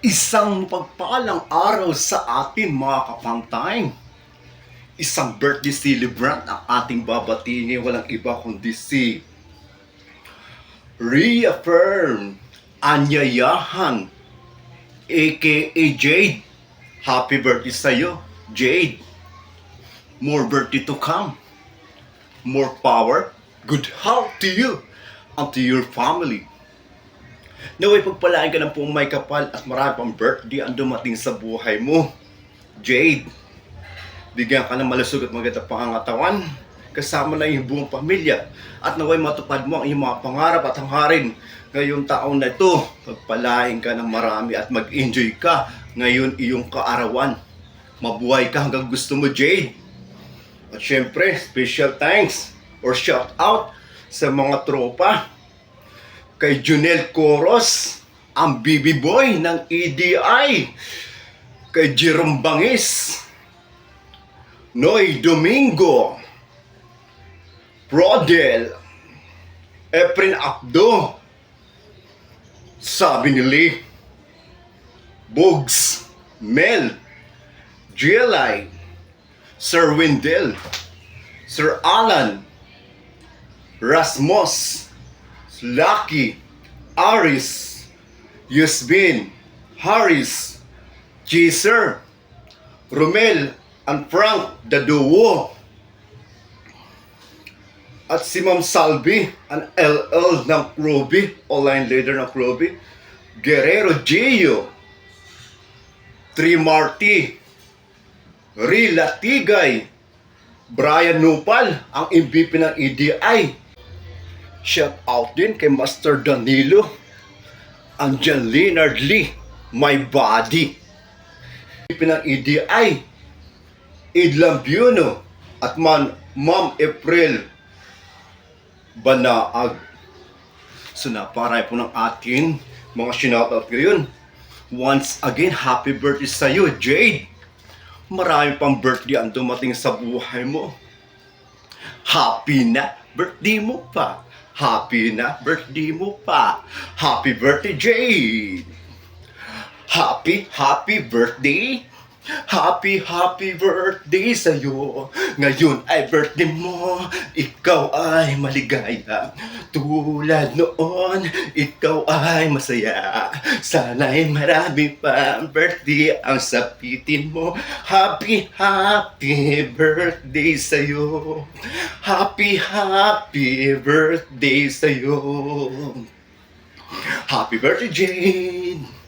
Isang mapagpalang araw sa atin mga kapantay. Isang birthday celebrant ang ating babatingin, walang iba kundi si Reaffirm Anyayahan aka Jade. Happy birthday sa'yo, Jade. More birthday to come. More power, good health to you and to your family. Naway pagpalain ka ng pong may kapal at marami pang birthday ang dumating sa buhay mo, Jade. Bigyan ka ng malusog at maganda pangangatawan, kasama na yung buong pamilya, at naway matupad mo ang iyong mga pangarap at hangharin ngayong taon na ito. Pagpalain ka ng marami at mag-enjoy ka ngayon iyong kaarawan. Mabuhay ka hanggang gusto mo, Jade. At syempre, special thanks or shout out sa mga tropa. Kay Junel Coros, ang BB Boy ng EDI. Kay Jerome Bangis, Noy Domingo, Prodel, Efren Abdo, Sabi ni Lee, Bugs, Mel, GLI, Sir Wendell, Sir Alan, Rasmus, Lucky, Aris, Yusbin, Harris, Jaser, Romel, and Frank, the duo. At si Ma'am Salvi, ang LL ng Kroby, online leader ng Kroby, Guerrero Gio, Tri Marty, Rila Tigay, Brian Nupal, ang MVP ng EDI. Shout out din kay Master Danilo, Angel Leonard Lee, My Body, MVP ng EDI, Idlam Buno, at Ma'am April Banaag. So naparay po ng atin mga sinoutout ngayon. Once again, happy birthday sa'yo, Jade. Marami pang birthday ang dumating sa buhay mo. Happy na birthday mo pa. Happy na birthday mo pa. Happy birthday, Jade. Happy birthday. Happy birthday sa'yo. Ngayon ay birthday mo. Ikaw ay maligaya. Tulad noon, ikaw ay masaya. Sana'y marami pa birthday ang sapitin mo. Happy birthday sa'yo. Happy birthday sa'yo. Happy birthday, Jane.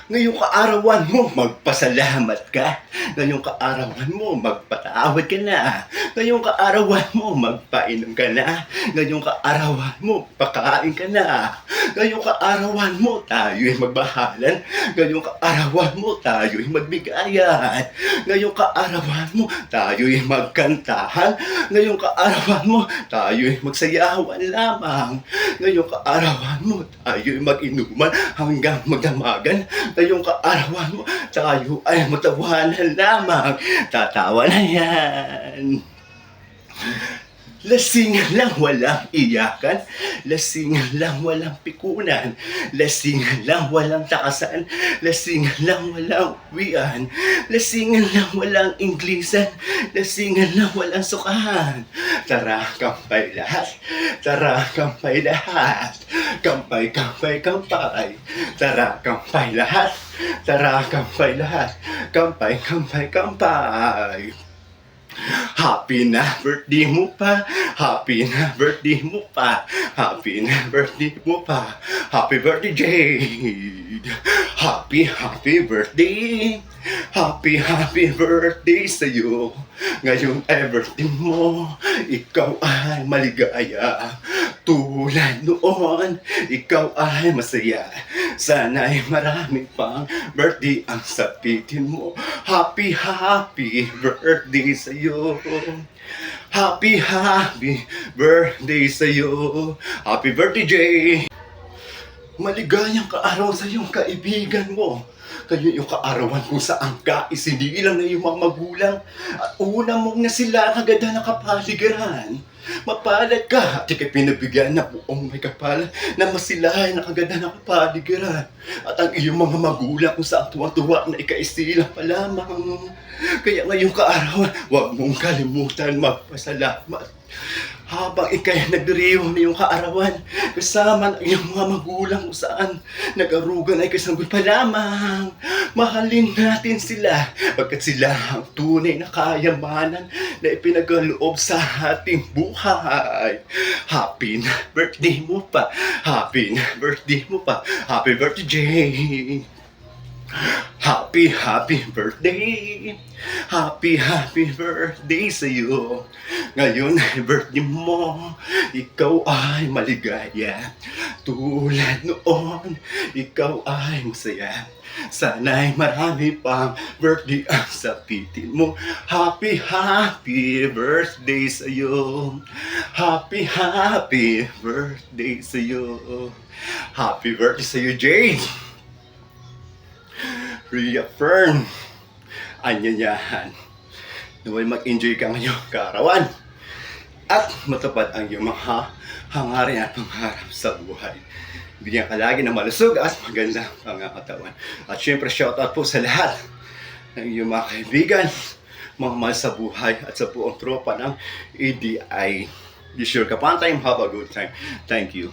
Ngayong kaarawan mo, magpasalamat ka. Ngayong kaarawan mo, magpatawad ka na. Ngayong kaarawan mo, magpainom ka na. Ngayong kaarawan mo, pakain ka na. Ngayong kaarawan mo, tayo'y magbahalan. Ngayong kaarawan mo, tayo'y magbigayan. Ngayong kaarawan mo, tayo'y magkantahan. Ngayong kaarawan mo, tayo'y magsayawan lamang. Ngayong kaarawan mo, tayo'y mag-inuman hanggang magdamagan. Ngayong kaarawan mo, tayo ay matawanan lamang. Tatawa na yan. Lasingan lang walang iyakan. Lasingan lang walang pikunan. Lasingan lang walang takasan. Lasingan lang walang uwian. Lasingan lang walang inglisan. Lasingan lang walang sukahan. Tara, kampay lahat. Tara, kampay lahat. Kampay, kampay, kampay. Tara, kampay lahat. Tara, kampay lahat. Kampay, kampay, kampay. Happy na birthday mo pa. Happy na birthday mo pa. Happy na birthday mo pa. Happy birthday, Jade. Happy birthday. Happy birthday sa'yo. Ngayon ay birthday mo. Ikaw ay maligaya. Tulad noon, ikaw ay masaya. Sana'y marami pang birthday ang sapitin mo. Happy birthday sa'yo. Happy birthday sa'yo. Happy birthday, Jay. Maligayang kaaraw sa iyong kaibigan mo. Kayo yung kaarawan kung saan ka isinilang na iyong mga magulang. At una mong na sila kagada ng kapaligiran. Mapalad ka at ikay pinabigyan na buong may kapal na masilahay na kagada ng kapaligiran. At ang iyong mga magulang kung saan tuwa-tuwa na ikaisilang pa lamang. Kaya ngayong kaarawan, huwag mong kalimutan magpasalamat. Habang ikay nagdiriwang na iyong kaarawan, kasama ng iyong mga magulang kung saan nag-arugan ay kasanggoy pa lamang. Mahalin natin sila, pagkat sila ang tunay na kayamanan na ipinagaloob sa ating buhay. Happy na birthday mo pa, happy na birthday mo pa, happy birthday Jay! Happy birthday! Happy birthday sa iyo. Ngayon ay birthday mo, ikaw ay maligaya. Tulad noon, ikaw ay masaya. Sana'y marami pang birthday ang sapitin mo. Happy birthday sa iyo. Happy birthday sa iyo. Happy birthday sa iyo, Jade! Reaffirm anyanyahan. Naway mag-enjoy ka ngayong kaarawan at matupad ang iyong mga hangarin at pangarap sa buhay. Bigyan ka lagi ng malusog at magandang pangangatawan. At syempre shoutout po sa lahat ng iyong mga kaibigan, mga mahal sa buhay at sa buong tropa ng EDI. Be sure ka pa time, have a good time. Thank you.